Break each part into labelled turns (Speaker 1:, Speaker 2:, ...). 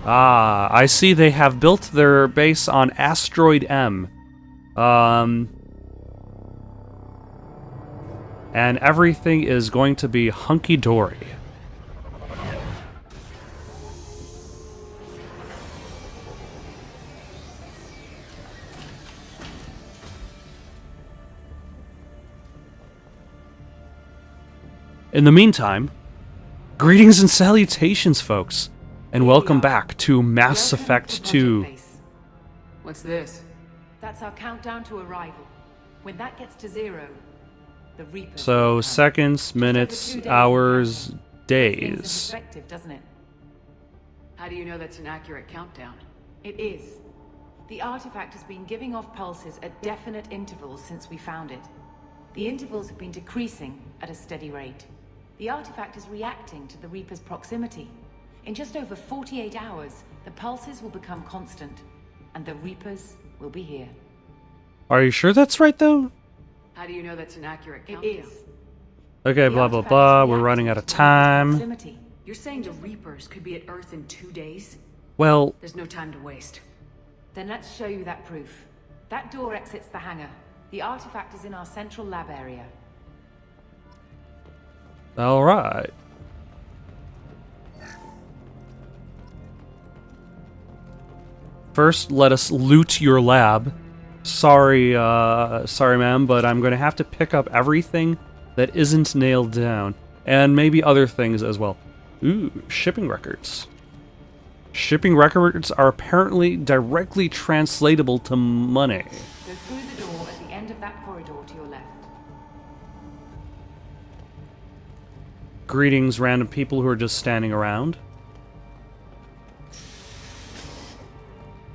Speaker 1: Ah, I see they have built their base on Asteroid M. And everything is going to be hunky-dory. In the meantime, greetings and salutations, folks, and welcome back to Mass Effect 2.
Speaker 2: What's this?
Speaker 3: That's our countdown to arrival. When that gets to 0, the Reapers...
Speaker 1: So, seconds, minutes, hours, days.
Speaker 3: Perspective, doesn't it?
Speaker 2: How do you know that's an accurate countdown?
Speaker 3: It is. The artifact has been giving off pulses at definite intervals since we found it. The intervals have been decreasing at a steady rate. The artifact is reacting to the Reaper's proximity. In just over 48 hours, the pulses will become constant, and the Reapers will be here.
Speaker 1: Are you sure that's right, though?
Speaker 2: How do you know that's an accurate countdown?
Speaker 3: It is.
Speaker 1: Okay, blah blah blah, we're running out of time.
Speaker 2: You're saying the Reapers could be at Earth in 2 days?
Speaker 1: Well...
Speaker 2: There's no time to waste.
Speaker 3: Then let's show you that proof. That door exits the hangar. The artifact is in our central lab area.
Speaker 1: Alright. First, let us loot your lab. Sorry, ma'am, but I'm going to have to pick up everything that isn't nailed down. And maybe other things as well. Ooh, shipping records. Shipping records are apparently directly translatable to money.
Speaker 3: Go through the door at the end of that corridor to your left.
Speaker 1: Greetings, random people who are just standing around.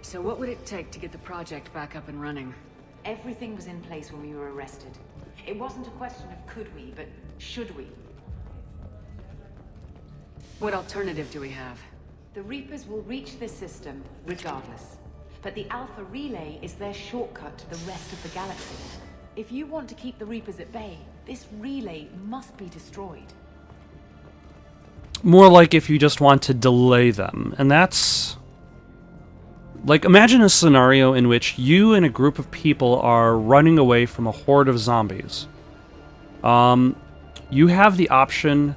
Speaker 2: So what would it take to get the project back up and running?
Speaker 3: Everything was in place when we were arrested. It wasn't a question of could we, but should we.
Speaker 2: What alternative do we have?
Speaker 3: The Reapers will reach this system regardless. But the Alpha Relay is their shortcut to the rest of the galaxy. If you want to keep the Reapers at bay, this relay must be destroyed.
Speaker 1: More like if you just want to delay them, and that's... Like, imagine a scenario in which you and a group of people are running away from a horde of zombies. You have the option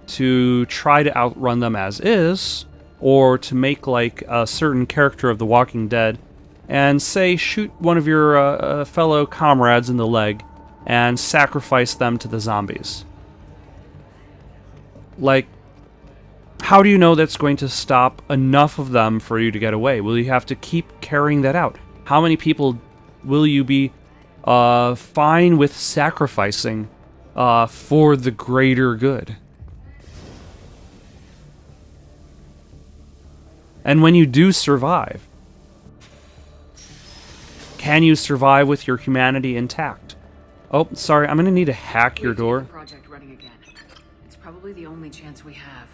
Speaker 1: to try to outrun them as is, or to make, like, a certain character of The Walking Dead, and, say, shoot one of your fellow comrades in the leg, and sacrifice them to the zombies. Like, how do you know that's going to stop enough of them for you to get away? Will you have to keep carrying that out? How many people will you be fine with sacrificing for the greater good? And when you do survive, can you survive with your humanity intact? Oh, sorry, I'm going to need to hack your door.
Speaker 2: The project running again. It's probably the only chance we have.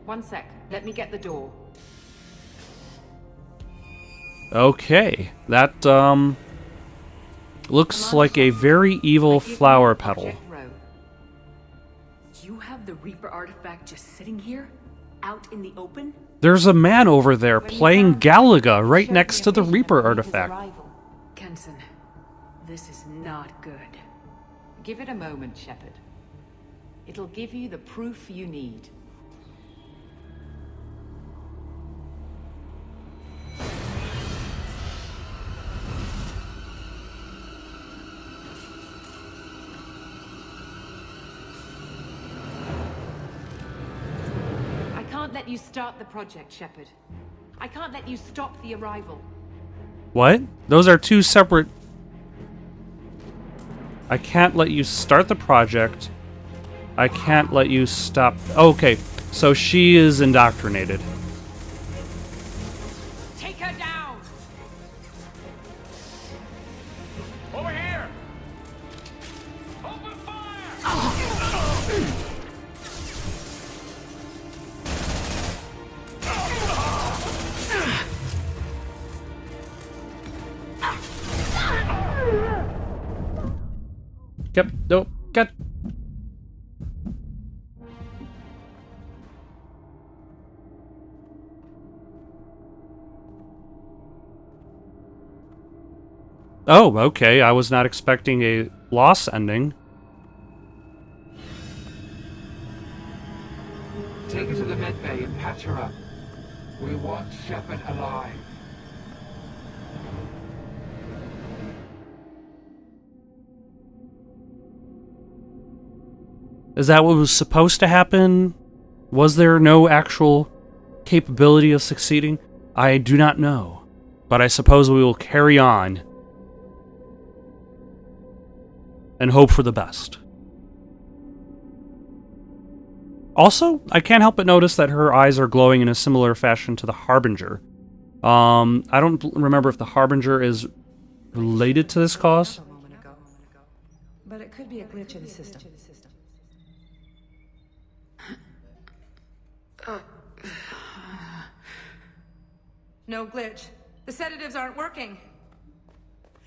Speaker 3: One sec, let me get the door.
Speaker 1: Okay, that, looks like a very evil flower petal.
Speaker 2: You have the Reaper artifact just sitting here? Out in the open?
Speaker 1: There's a man over there playing Galaga right next to the Reaper artifact.
Speaker 2: Kenson, this is not good.
Speaker 3: Give it a moment, Shepard. It'll give you the proof you need. I can't let you start the project, Shepard. I can't let you stop the arrival.
Speaker 1: What? Those are two separate... I can't let you start the project. I can't let you stop... Okay, so she is indoctrinated.
Speaker 3: Take her down!
Speaker 4: Over here! Open fire!
Speaker 1: Yep, nope, got... Oh, okay. I was not expecting a loss ending.
Speaker 5: Take her to the med bay and patch her up. We want Shepard alive.
Speaker 1: Is that what was supposed to happen? Was there no actual capability of succeeding? I do not know. But I suppose we will carry on and hope for the best. Also, I can't help but notice that her eyes are glowing in a similar fashion to the Harbinger. I don't remember if the Harbinger is related to this cause.
Speaker 6: A moment ago. But it could be a glitch in the system. No glitch. The sedatives aren't working.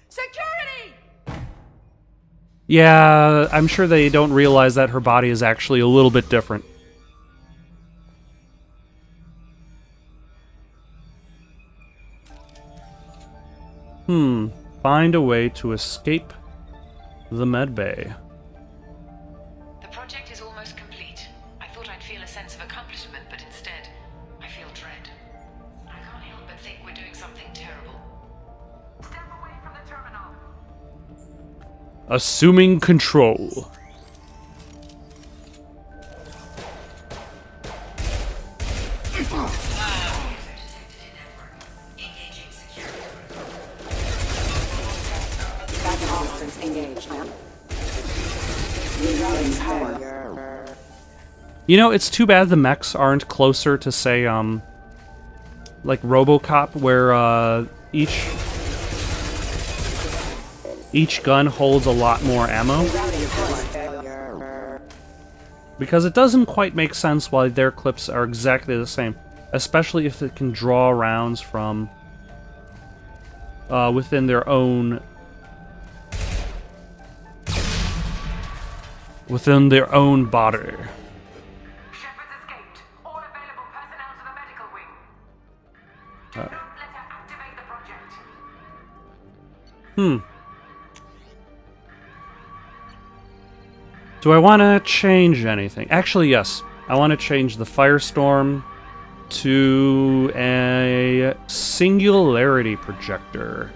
Speaker 6: Security!
Speaker 1: Yeah, I'm sure they don't realize that her body is actually a little bit different. Find a way to escape the medbay.
Speaker 3: The project is almost complete. I thought I'd feel a sense of accomplishment, but instead, I feel dread. I can't help but think we're doing something terrible. Step away from the terminal.
Speaker 1: Assuming control. You know, it's too bad the mechs aren't closer to, say, like RoboCop, where each gun holds a lot more ammo. Because it doesn't quite make sense why their clips are exactly the same, especially if it can draw rounds from within their own body.
Speaker 3: Shepard's escaped. All available personnel to the medical wing. Do not let her activate the project.
Speaker 1: Do I want to change anything? Actually, yes. I want to change the Firestorm to a singularity projector.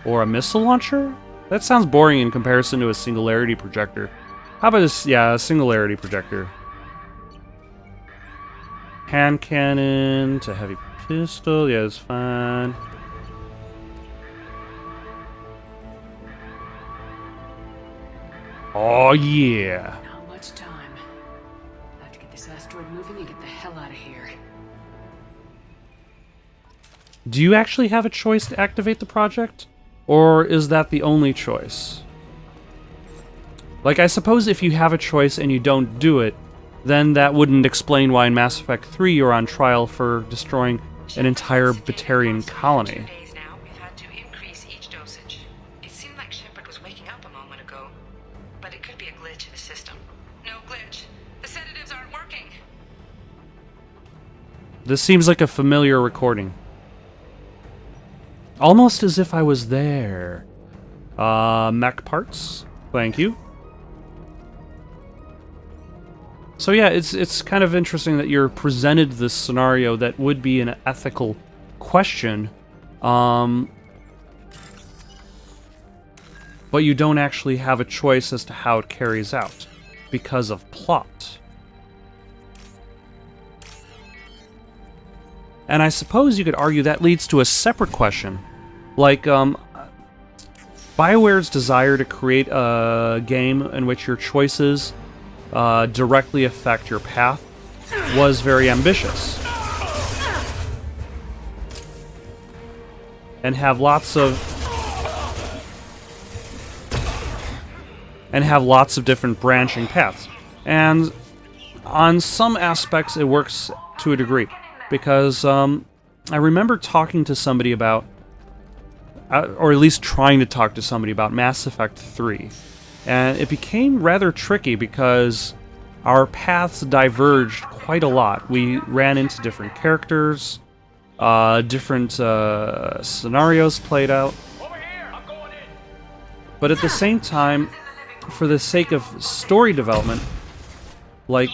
Speaker 1: Or a missile launcher? That sounds boring in comparison to a singularity projector. How about a singularity projector? Hand cannon to heavy pistol. Yeah, it's fine. Oh, yeah.
Speaker 2: Not much time. I have to get this asteroid moving and get the hell out of here.
Speaker 1: Do you actually have a choice to activate the project? Or is that the only choice? Like, I suppose if you have a choice and you don't do it, then that wouldn't explain why in Mass Effect 3 you're on trial for destroying an entire Batarian colony.
Speaker 6: Days now, we've had to increase each dosage. It seemed like Shepard was waking up a moment ago, but it could be a glitch in the system. No glitch. The sedatives aren't working.
Speaker 1: This seems like a familiar recording. Almost as if I was there. Mech parts. Thank you. So yeah, it's kind of interesting that you're presented this scenario that would be an ethical question, but you don't actually have a choice as to how it carries out because of plot. And I suppose you could argue that leads to a separate question, like BioWare's desire to create a game in which your choices directly affect your path was very ambitious, and have lots of different branching paths. And on some aspects, it works to a degree, because I remember talking to somebody about, or at least trying to talk to somebody about Mass Effect 3. And it became rather tricky because our paths diverged quite a lot. We ran into different characters, different scenarios played out.
Speaker 4: Over here! I'm going in!
Speaker 1: But at the same time, for the sake of story development, like,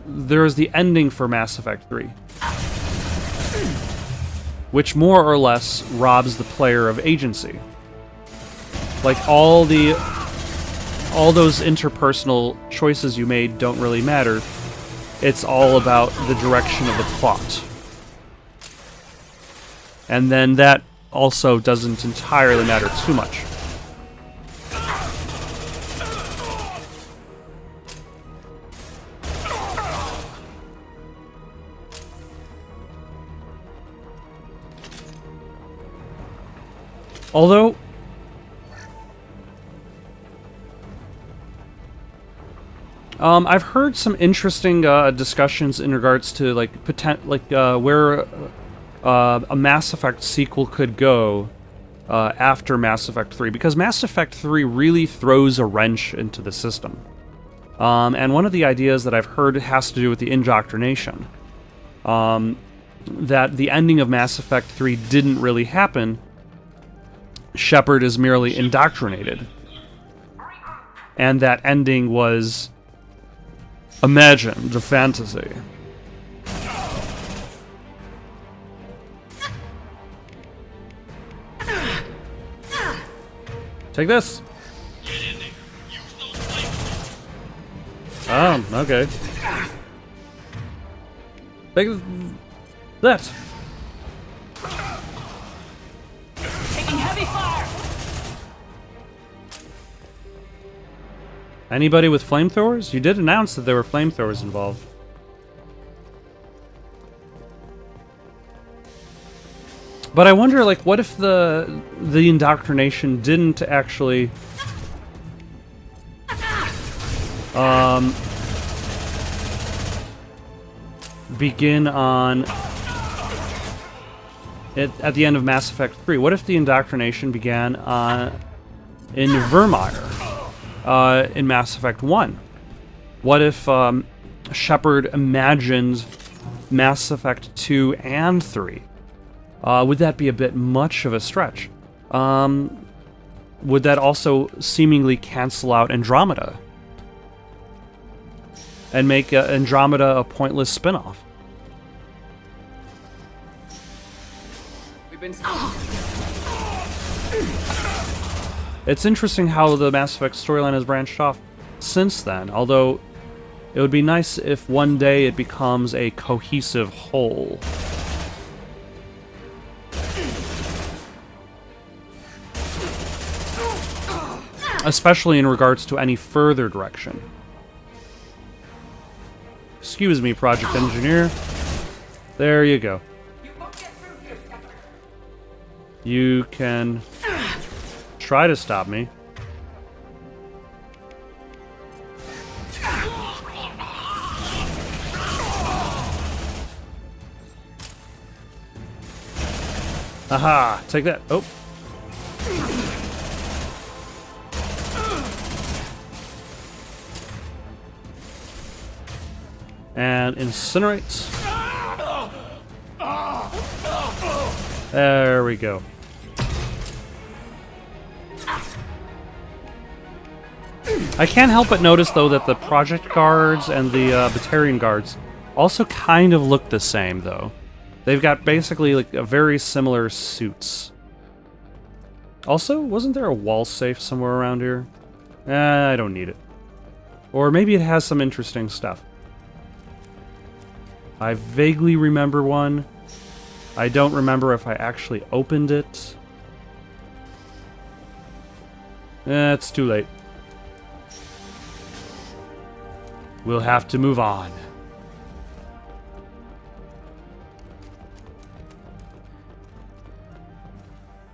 Speaker 1: there's the ending for Mass Effect 3, which more or less robs the player of agency. Like, all those interpersonal choices you made don't really matter. It's all about the direction of the plot. And then that also doesn't entirely matter too much. Although, I've heard some interesting discussions in regards to like where a Mass Effect sequel could go after Mass Effect 3, because Mass Effect 3 really throws a wrench into the system. And one of the ideas that I've heard has to do with the indoctrination. That the ending of Mass Effect 3 didn't really happen. Shepard is merely indoctrinated. And that ending was imagined, a fantasy. Take this! Oh, okay. Take that!
Speaker 3: Taking heavy fire!
Speaker 1: Anybody with flamethrowers? You did announce that there were flamethrowers involved. But I wonder, like, what if the indoctrination didn't actually begin on at the end of Mass Effect 3? What if the indoctrination began in Vermeer in Mass Effect 1? What if Shepard imagined Mass Effect 2 and 3? Would that be a bit much of a stretch? Would that also seemingly cancel out Andromeda? And make Andromeda a pointless spin-off?
Speaker 2: We've been
Speaker 1: It's interesting how the Mass Effect storyline has branched off since then, although it would be nice if one day it becomes a cohesive whole. Especially in regards to any further direction. Excuse me, Project Engineer. There you go. You can try to stop me. Aha! Take that. Oh. And incinerate. There we go. I can't help but notice, though, that the Project guards and the Batarian guards also kind of look the same, though. They've got basically like a very similar suits. Also, wasn't there a wall safe somewhere around here? I don't need it. Or maybe it has some interesting stuff. I vaguely remember one. I don't remember if I actually opened it. It's too late. We'll have to move on.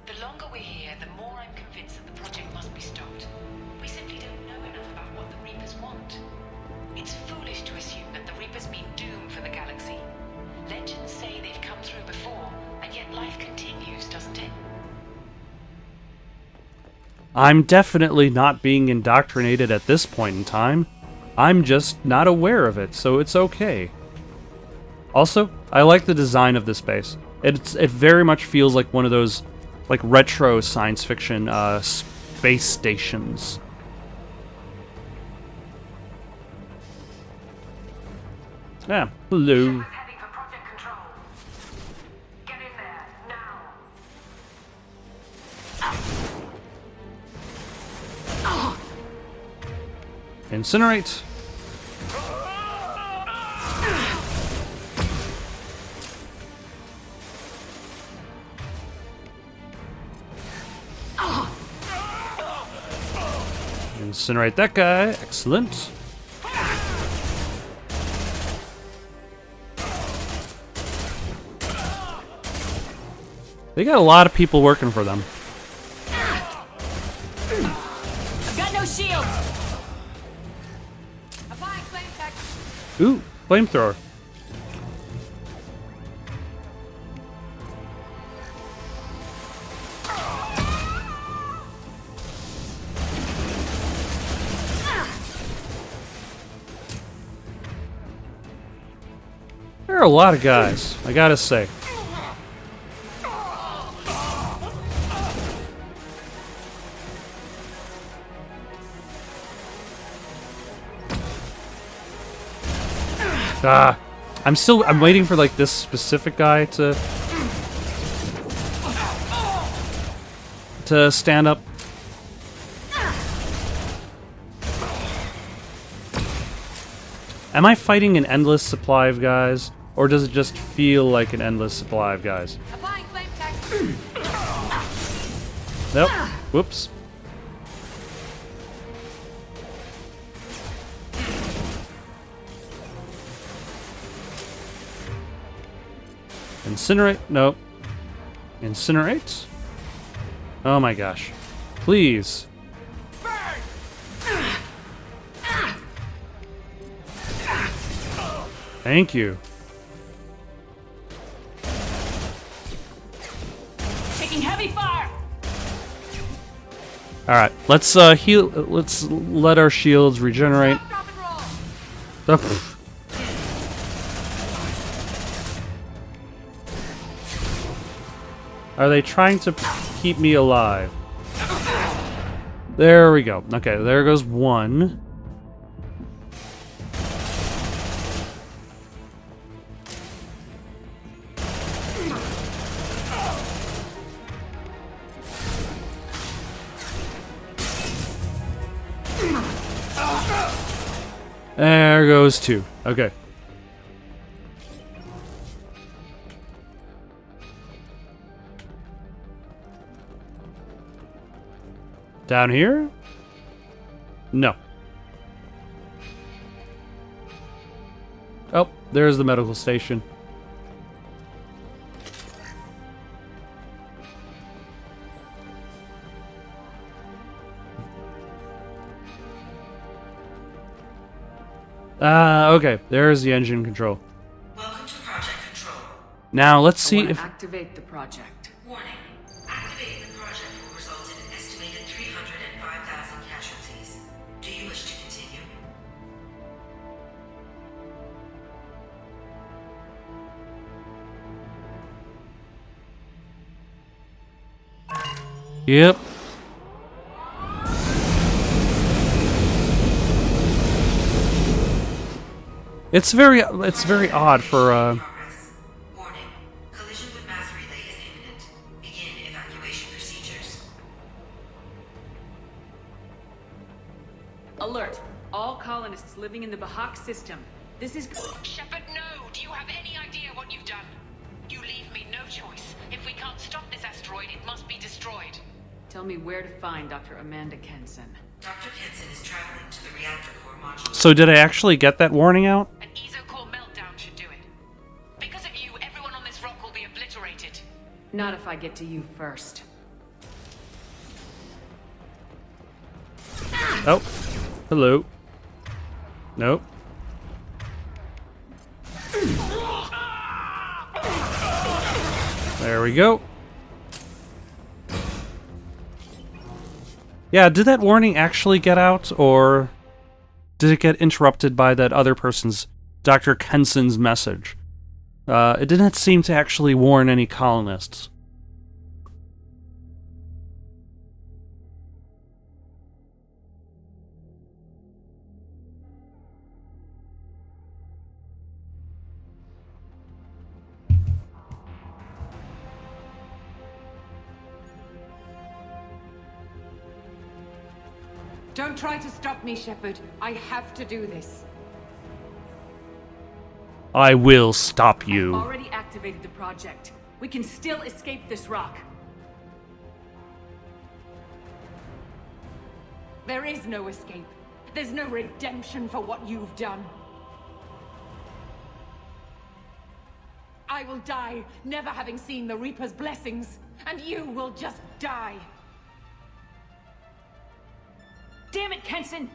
Speaker 6: The longer we're here, the more I'm convinced that the project must be stopped. We simply don't know enough about what the Reapers want. It's foolish to assume that the Reapers mean doom for the galaxy. Legends say they've come through before, and yet life continues, doesn't it?
Speaker 1: I'm definitely not being indoctrinated at this point in time. I'm just not aware of it, so it's okay. Also, I like the design of this base. It very much feels like one of those like retro science fiction space stations. Yeah, hello.
Speaker 6: Heading for project control. Get in there, now.
Speaker 1: Incinerate. Incinerate that guy. Excellent. They got a lot of people working for them.
Speaker 2: I've got no shields. Applying flame tech.
Speaker 1: Ooh, flamethrower. There are a lot of guys, I gotta say. I'm waiting for like this specific guy to stand up. Am I fighting an endless supply of guys, or does it just feel like an endless supply of guys?
Speaker 2: Applying flame tech.
Speaker 1: Nope. Whoops. Incinerate? Nope. Incinerate? Oh my gosh. Please. Thank you.
Speaker 2: Taking heavy fire.
Speaker 1: All right, let's heal. Let's let our shields regenerate.
Speaker 2: Drop and roll.
Speaker 1: Oh, are they trying to keep me alive? There we go. Okay, there goes one. There goes two. Okay. Down here? No. Oh, there's the medical station. Okay, there's the engine control.
Speaker 6: Welcome to Project Control.
Speaker 1: Now, let's
Speaker 2: I
Speaker 1: see
Speaker 2: want
Speaker 1: if...
Speaker 2: to activate the project.
Speaker 6: Warning. Activating the project will result in an estimated 305,000 casualties. Do you wish to continue?
Speaker 1: Yep. It's very odd for,
Speaker 6: Progress. Warning. Collision with mass relay is imminent. Begin evacuation procedures.
Speaker 2: Alert. All colonists living in the Bahak system. This is...
Speaker 6: Shepard, no! Do you have any idea what you've done? You leave me no choice. If we can't stop this asteroid, it must be destroyed.
Speaker 2: Tell me where to find Dr. Amanda Kenson.
Speaker 6: Dr. Kenson is traveling to the reactor core module.
Speaker 1: So did I actually get that warning out?
Speaker 6: An ESO-core meltdown should do it. Because of you, everyone on this rock will be obliterated.
Speaker 2: Not if I get to you first.
Speaker 1: Oh. Hello. Nope. There we go. Yeah, did that warning actually get out, or did it get interrupted by that other person's, Dr. Kenson's message? It didn't seem to actually warn any colonists.
Speaker 3: Don't try to stop me, Shepard. I have to do this.
Speaker 1: I will stop you.
Speaker 2: Already activated the project. We can still escape this rock.
Speaker 3: There is no escape. There's no redemption for what you've done. I will die, never having seen the Reaper's blessings, and you will just die.
Speaker 2: Damn it, Kenson!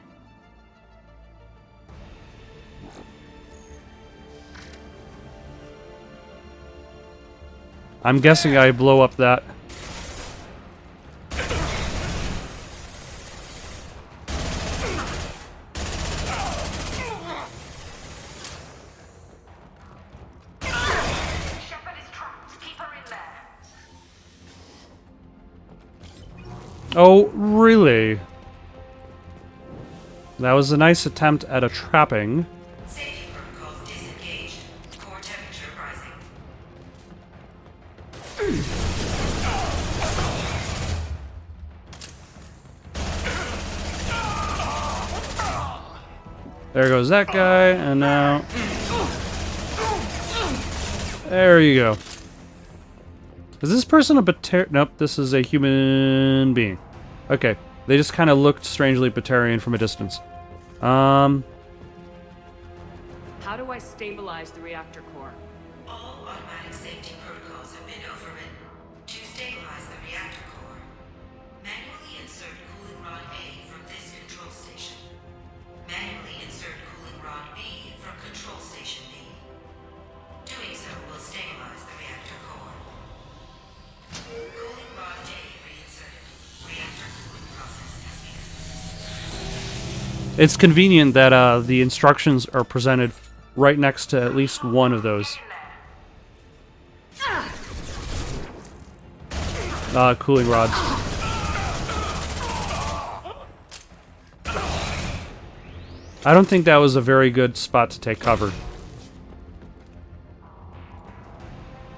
Speaker 1: I'm guessing I blow up that.
Speaker 6: Shepard is trapped. Keep her in there.
Speaker 1: Oh, really? That was a nice attempt at a trapping.
Speaker 6: Safety protocols disengaged. Core temperature rising.
Speaker 1: There goes that guy, and now... There you go. Is this person a Batarian? Nope, this is a human being. Okay, they just kind of looked strangely Batarian from a distance.
Speaker 2: How do I stabilize the reactor core?
Speaker 6: All automatic safety protocols have been overridden. To stabilize the reactor core, manually insert cooling rod A from this control station. Manually insert cooling rod B from control station B. Doing so will stabilize the reactor core. Cooling rod A reinserted. Reactor cooling process has begun.
Speaker 1: It's convenient that the instructions are presented right next to at least one of those. Cooling rods. I don't think that was a very good spot to take cover.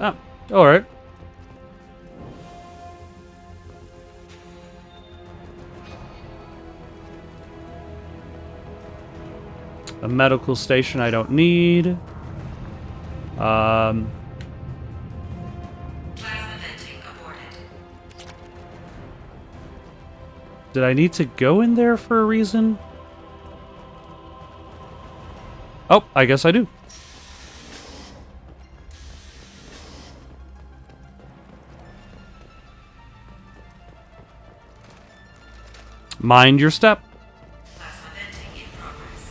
Speaker 1: Ah, alright. A medical station I don't need.
Speaker 6: Plasma venting aborted.
Speaker 1: Did I need to go in there for a reason? Oh, I guess I do. Mind your step.
Speaker 6: Plasma venting in progress.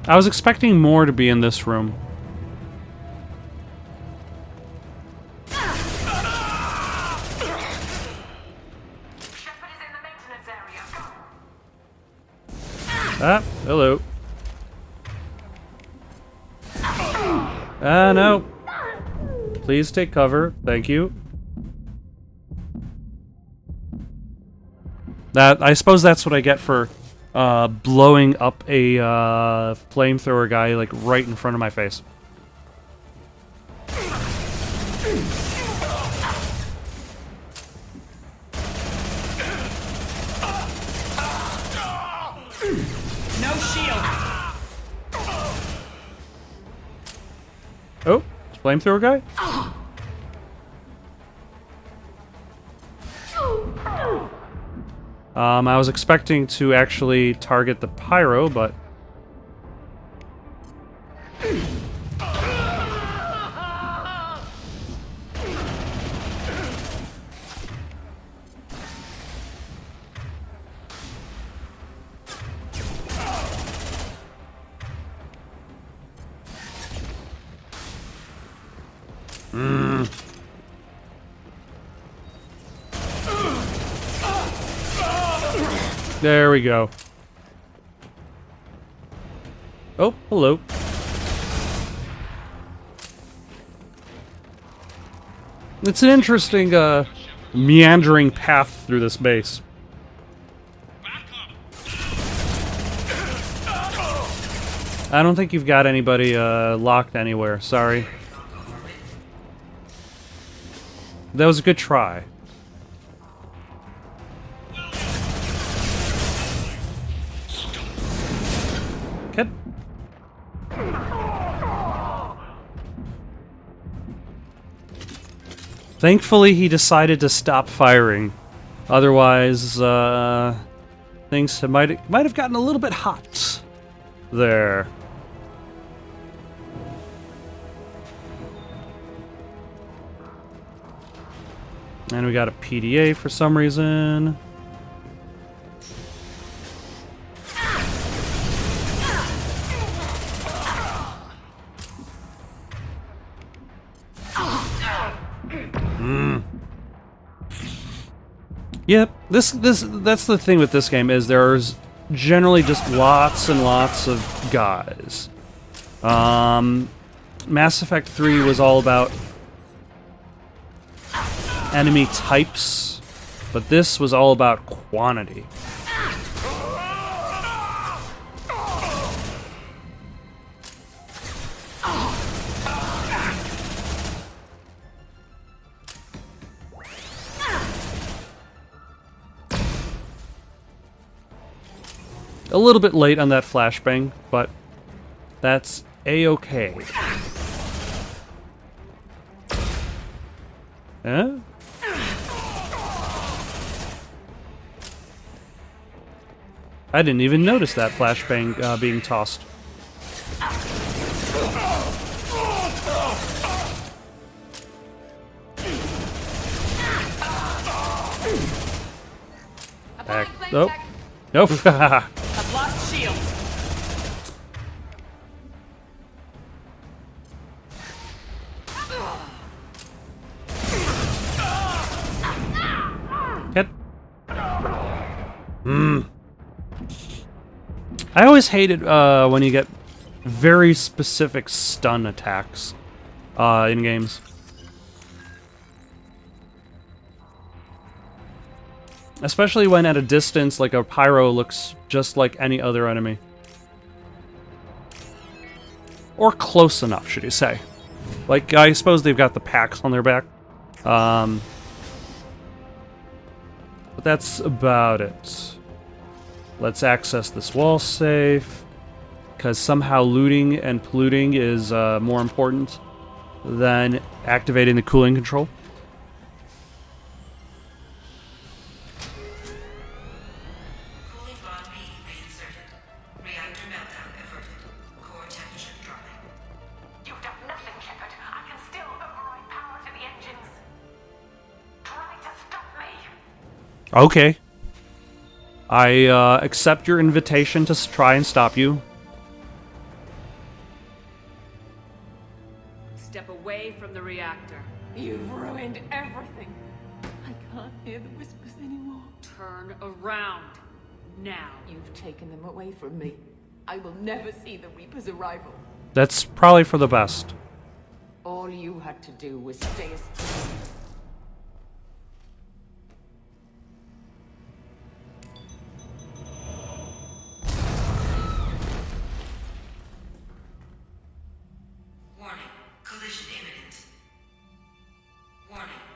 Speaker 1: I was expecting more to be in this room.
Speaker 6: Shepard is in the maintenance area. Go.
Speaker 1: Ah, hello. Ah, no. Please take cover. Thank you. I suppose that's what I get for blowing up a flamethrower guy like right in front of my face.
Speaker 2: No shield!
Speaker 1: Oh, flamethrower guy? I was expecting to actually target the pyro, but... There we go. Oh, hello. It's an interesting, meandering path through this base. I don't think you've got anybody locked anywhere. Sorry. That was a good try. Okay. Thankfully, he decided to stop firing. Otherwise, things might have gotten a little bit hot there. And we got a PDA for some reason. Yep, that's the thing with this game, is there's generally just lots and lots of guys. Mass Effect 3 was all about enemy types, but this was all about quantity. A little bit late on that flashbang, but that's a-okay. Huh? I didn't even notice that flashbang being tossed. Back. Nope. Nope.
Speaker 3: I've lost shields.
Speaker 1: Get. I always hated when you get very specific stun attacks in games. Especially when at a distance, like a pyro looks just like any other enemy. Or close enough, should you say. Like, I suppose they've got the packs on their back. But that's about it. Let's access this wall safe, because somehow looting and polluting is more important than activating the cooling control. Okay. I accept your invitation to try and stop you.
Speaker 2: Step away from the reactor.
Speaker 3: You've ruined everything. I can't hear the whispers anymore.
Speaker 2: Turn around. Now.
Speaker 3: You've taken them away from me. I will never see the Reaper's arrival.
Speaker 1: That's probably for the best.
Speaker 3: All you had to do was stay asleep.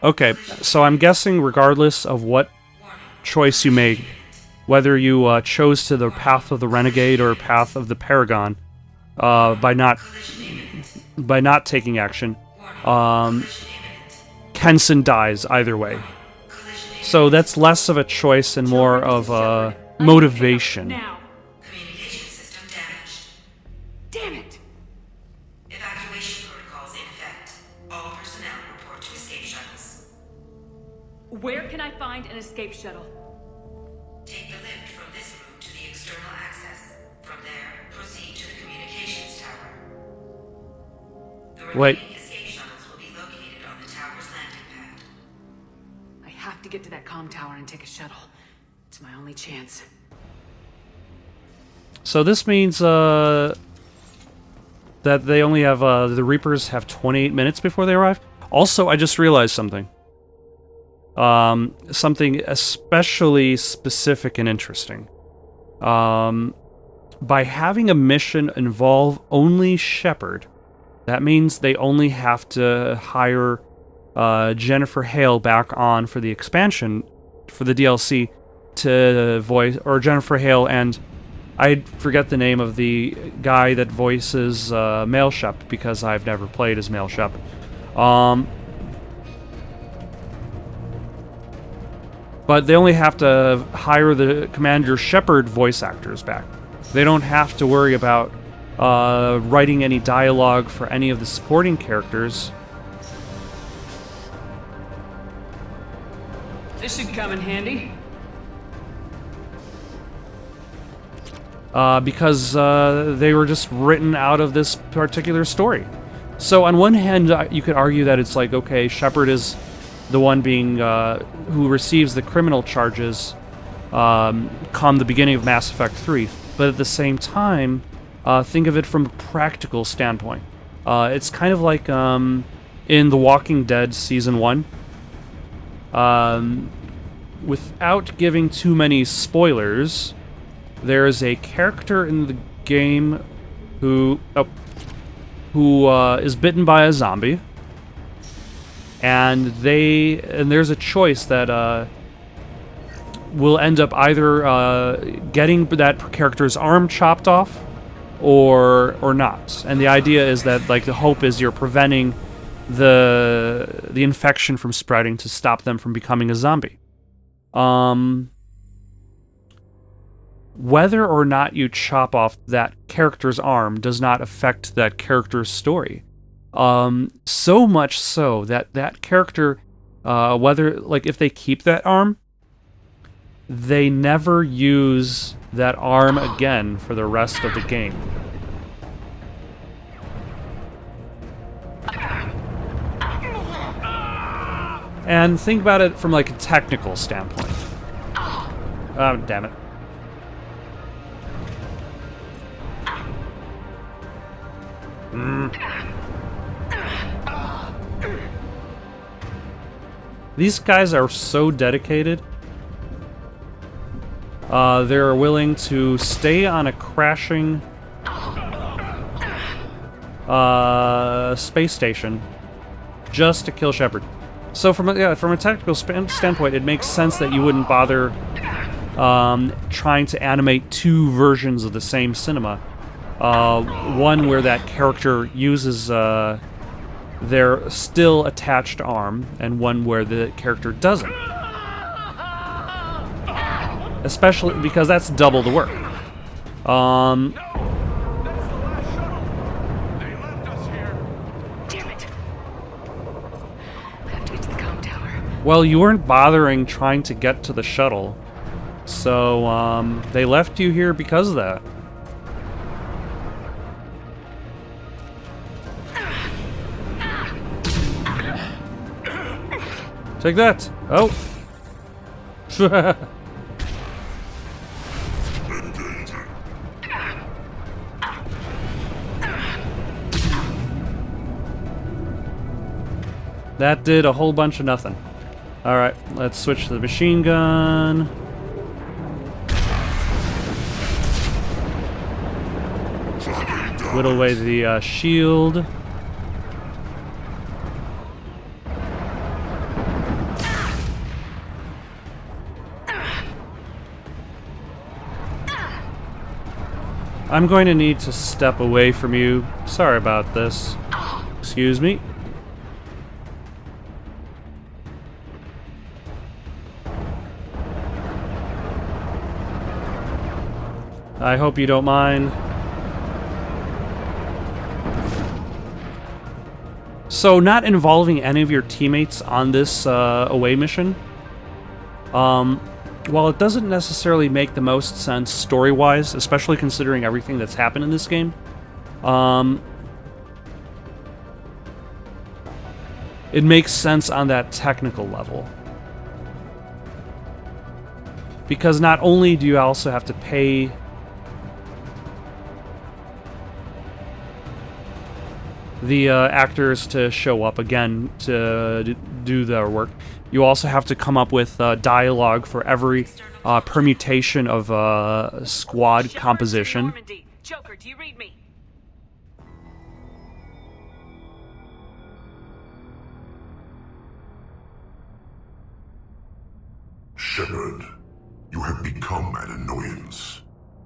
Speaker 1: Okay, so I'm guessing regardless of what choice you make, whether you chose to the path of the Renegade or path of the Paragon, by not taking action, Kenson dies either way. So that's less of a choice and more of a motivation.
Speaker 2: Now.
Speaker 6: Communication system damaged.
Speaker 2: Damn it!
Speaker 6: Evacuation protocols in effect. All personnel report to escape shuttles.
Speaker 2: Where can I find an escape shuttle?
Speaker 6: Take the lift from this room to the external access. From there, proceed to the communications tower. The remaining escape shuttles will be located on the tower's landing pad.
Speaker 2: I have to get to that comm tower and take a shuttle. It's my only chance.
Speaker 1: So this means that they only have the Reapers have 28 minutes before they arrive. Also, I just realized something. Something especially specific and interesting. by having a mission involve only Shepard, that means they only have to hire Jennifer Hale back on for the expansion, for the DLC, to voice, or Jennifer Hale and I forget the name of the guy that voices Male Shep, because I've never played as Male Shep. But they only have to hire the Commander Shepard voice actors back. They don't have to worry about writing any dialogue for any of the supporting characters.
Speaker 2: This should come in handy.
Speaker 1: Because they were just written out of this particular story. So on one hand, you could argue that it's like, okay, Shepard is the one being who receives the criminal charges come the beginning of Mass Effect 3. But at the same time, think of it from a practical standpoint. It's kind of like in The Walking Dead Season 1. Without giving too many spoilers, there is a character in the game who is bitten by a zombie, and there's a choice that will end up either getting that character's arm chopped off or not. And the idea is that, like, the hope is you're preventing the infection from spreading to stop them from becoming a zombie. Whether or not you chop off that character's arm does not affect that character's story. So much so that that character, whether, like, if they keep that arm, they never use that arm again for the rest of the game. And think about it from, like, a technical standpoint. Oh, damn it. These guys are so dedicated. They're willing to stay on a crashing space station just to kill Shepard. So from a technical standpoint, it makes sense that you wouldn't bother trying to animate two versions of the same cinema. One where that character uses their still attached arm, and one where the character doesn't. Especially because that's double the work.
Speaker 4: Damn it. I have to get to the comm tower.
Speaker 1: Well, you weren't bothering trying to get to the shuttle, so they left you here because of that. Take that! Oh! That did a whole bunch of nothing. Alright, let's switch to the machine gun. Whittle away the shield. I'm going to need to step away from you. Sorry about this. Excuse me. I hope you don't mind. So, not involving any of your teammates on this away mission, while it doesn't necessarily make the most sense story-wise, especially considering everything that's happened in this game, it makes sense on that technical level. Because not only do you also have to pay the actors to show up again to do their work. You also have to come up with dialogue for every permutation of squad composition.
Speaker 4: Normandy. Joker, do you read me?
Speaker 7: Shepard, you have become an annoyance.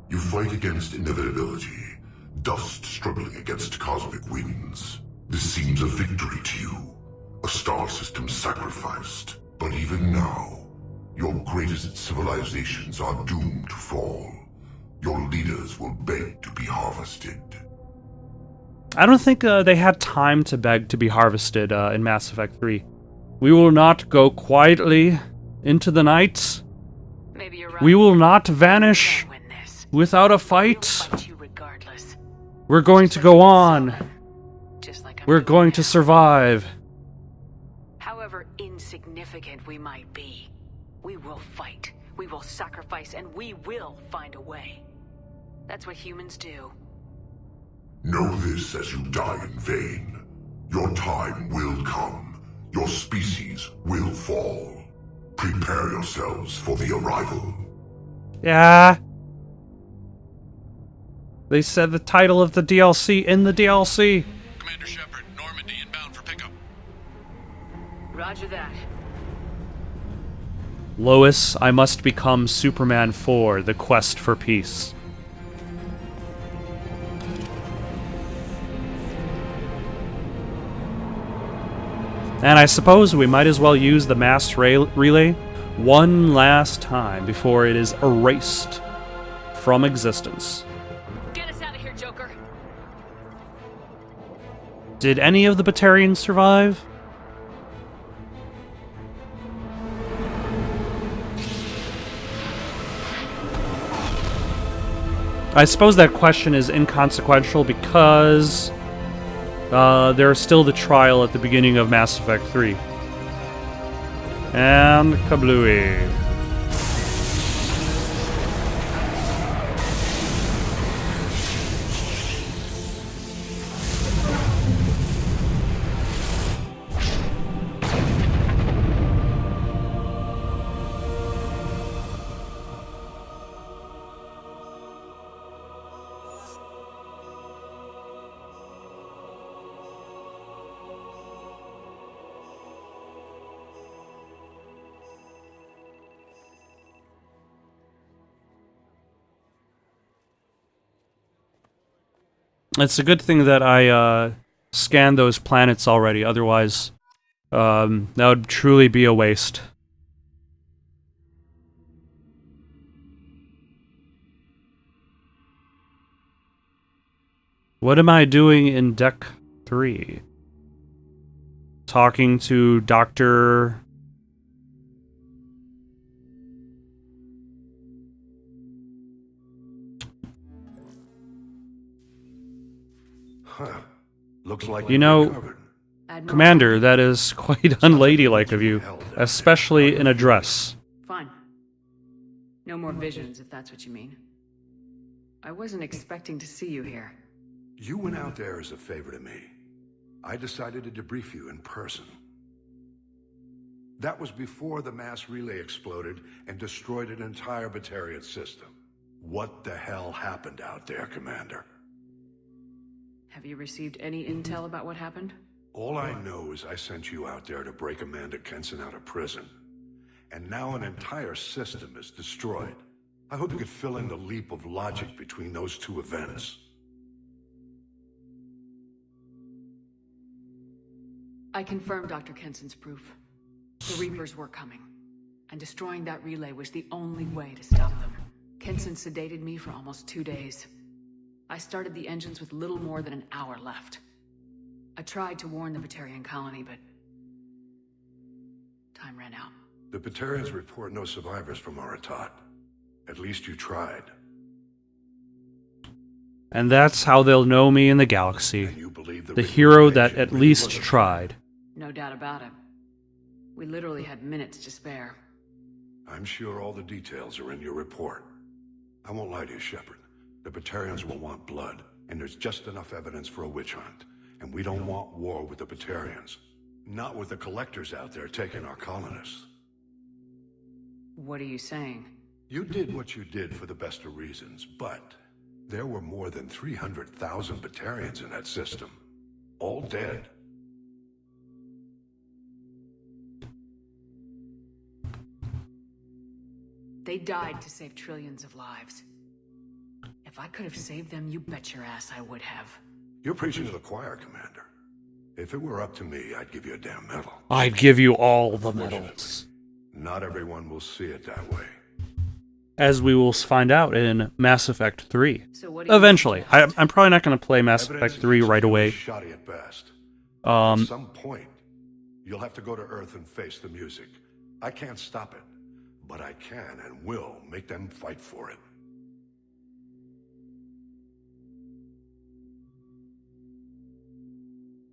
Speaker 7: You fight against inevitability, dust struggling against cosmic winds. This seems a victory to you, a star system sacrificed. But even now, your greatest civilizations are doomed to fall. Your leaders will beg to be harvested.
Speaker 1: I don't think they had time to beg to be harvested in Mass Effect 3. We will not go quietly into the night.
Speaker 4: Maybe you're right.
Speaker 1: We will not vanish
Speaker 4: Win this.
Speaker 1: without a
Speaker 4: We'll
Speaker 1: fight.
Speaker 4: fight you regardless.
Speaker 1: We're going to go on.
Speaker 4: Just like I'm
Speaker 1: We're
Speaker 4: doing
Speaker 1: going
Speaker 4: now.
Speaker 1: to survive.
Speaker 4: However insignificant we might be, we will fight, we will sacrifice, and we will find a way. That's what humans do.
Speaker 7: Know this as you die in vain. Your time will come. Your species will fall. Prepare yourselves for the arrival.
Speaker 1: Yeah. They said the title of the DLC in the DLC.
Speaker 8: Commander Shepard, Normandy inbound for pickup.
Speaker 4: Roger that.
Speaker 1: Lois, I must become Superman 4, the quest for peace. And I suppose we might as well use the mass relay one last time before it is erased from existence.
Speaker 4: Get us out of here, Joker.
Speaker 1: Did any of the Batarians survive? I suppose that question is inconsequential because there's still the trial at the beginning of Mass Effect 3. And kablooey. It's a good thing that I scanned those planets already, otherwise that would truly be a waste. What am I doing in Deck 3? Talking to Dr.
Speaker 9: Looks like
Speaker 1: You know,
Speaker 9: recovered.
Speaker 2: Admiral,
Speaker 1: Commander, that is quite unladylike of you, especially in a dress.
Speaker 2: Fine. No more visions, if that's what you mean. I wasn't expecting to see you here.
Speaker 9: You went out there as a favor to me. I decided to debrief you in person. That was before the mass relay exploded and destroyed an entire Batarian system. What the hell happened out there, Commander?
Speaker 2: Have you received any intel about what happened?
Speaker 9: All I know is I sent you out there to break Amanda Kenson out of prison. And now an entire system is destroyed. I hope you could fill in the leap of logic between those two events.
Speaker 2: I confirmed Dr. Kenson's proof. The Reapers were coming, and destroying that relay was the only way to stop them. Kenson sedated me for almost 2 days. I started the engines with little more than an hour left. I tried to warn the Batarian colony, but time ran out.
Speaker 9: The Batarians report no survivors from Aratat. At least you tried.
Speaker 1: And that's how they'll know me in the galaxy.
Speaker 9: And you believe
Speaker 1: The
Speaker 9: Reaper
Speaker 1: hero that
Speaker 9: invasion
Speaker 1: at
Speaker 9: really
Speaker 1: least
Speaker 9: was a
Speaker 1: tried.
Speaker 2: No doubt about it. We literally had minutes to spare.
Speaker 9: I'm sure all the details are in your report. I won't lie to you, Shepard. The Batarians will want blood, and there's just enough evidence for a witch hunt. And we don't want war with the Batarians. Not with the collectors out there taking our colonists.
Speaker 2: What are you saying?
Speaker 9: You did what you did for the best of reasons, but there were more than 300,000 Batarians in that system. All dead.
Speaker 2: They died to save trillions of lives. If I could have saved them, you bet your ass I would have.
Speaker 9: You're preaching to the choir, Commander. If it were up to me, I'd give you a damn medal.
Speaker 1: I'd give you all the medals.
Speaker 9: Not everyone will see it that way.
Speaker 1: As we will find out in Mass Effect 3.
Speaker 2: So what do you
Speaker 1: Eventually.
Speaker 2: suggest?
Speaker 1: I'm probably not going to play Mass
Speaker 9: Evidence
Speaker 1: Effect 3 right
Speaker 9: is
Speaker 1: away.
Speaker 9: shoddy at best. At
Speaker 1: Um,
Speaker 9: some point, you'll have to go to Earth and face the music. I can't stop it, but I can and will make them fight for it.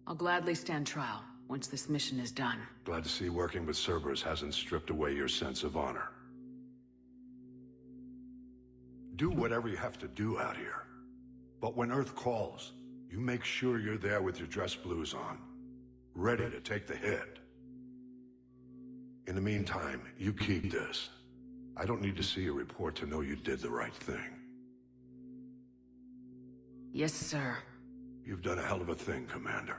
Speaker 2: I'll gladly stand trial once this mission is done.
Speaker 9: Glad to see working with Cerberus hasn't stripped away your sense of honor. Do whatever you have to do out here. But when Earth calls, you make sure you're there with your dress blues on, ready to take the hit. In the meantime, you keep this. I don't need to see a report to know you did the right thing.
Speaker 2: Yes, sir.
Speaker 9: You've done a hell of a thing, Commander.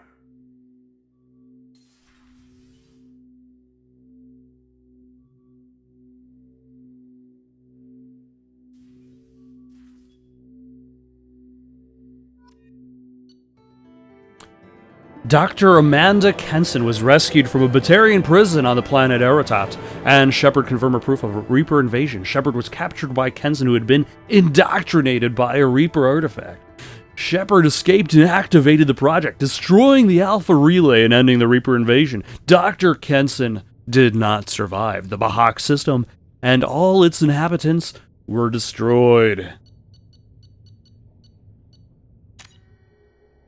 Speaker 1: Dr. Amanda Kenson was rescued from a Batarian prison on the planet Erotot, and Shepard confirmed proof of a Reaper invasion. Shepard was captured by Kenson, who had been indoctrinated by a Reaper artifact. Shepard escaped and activated the project, destroying the Alpha Relay and ending the Reaper invasion. Dr. Kenson did not survive. The Bahak system and all its inhabitants were destroyed.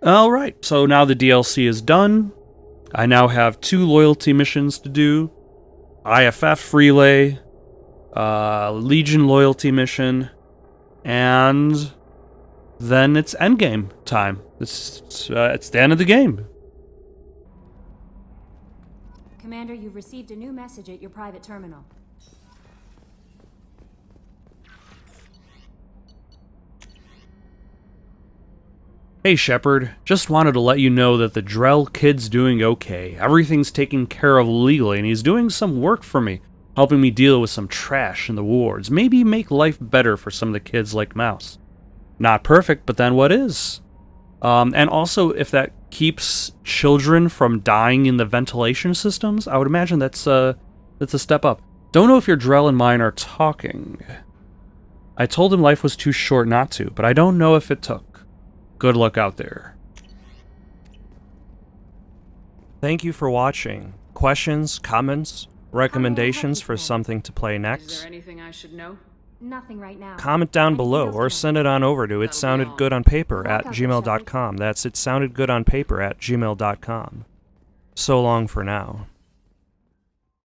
Speaker 1: Alright, so now the DLC is done. I now have 2 loyalty missions to do. IFF relay, Legion loyalty mission, and then it's endgame time. It's the end of the game.
Speaker 10: Commander, you've received a new message at your private terminal.
Speaker 1: Hey Shepard, just wanted to let you know that the Drell kid's doing okay. Everything's taken care of legally, and he's doing some work for me, helping me deal with some trash in the wards. Maybe make life better for some of the kids like Mouse. Not perfect, but then what is? And also, if that keeps children from dying in the ventilation systems, I would imagine that's a step up. Don't know if your Drell and mine are talking. I told him life was too short not to, but I don't know if it took. Good luck out there. Thank you for watching. Questions, comments, recommendations for something to play
Speaker 2: Is
Speaker 1: next?
Speaker 2: there anything I should know?
Speaker 10: Nothing right now.
Speaker 1: Comment down
Speaker 10: Anything
Speaker 1: below
Speaker 10: else,
Speaker 1: or
Speaker 10: Commander?
Speaker 1: send it on over to itsoundedgoodonpaper@gmail.com. That's itsoundedgoodonpaper@gmail.com. So long for now.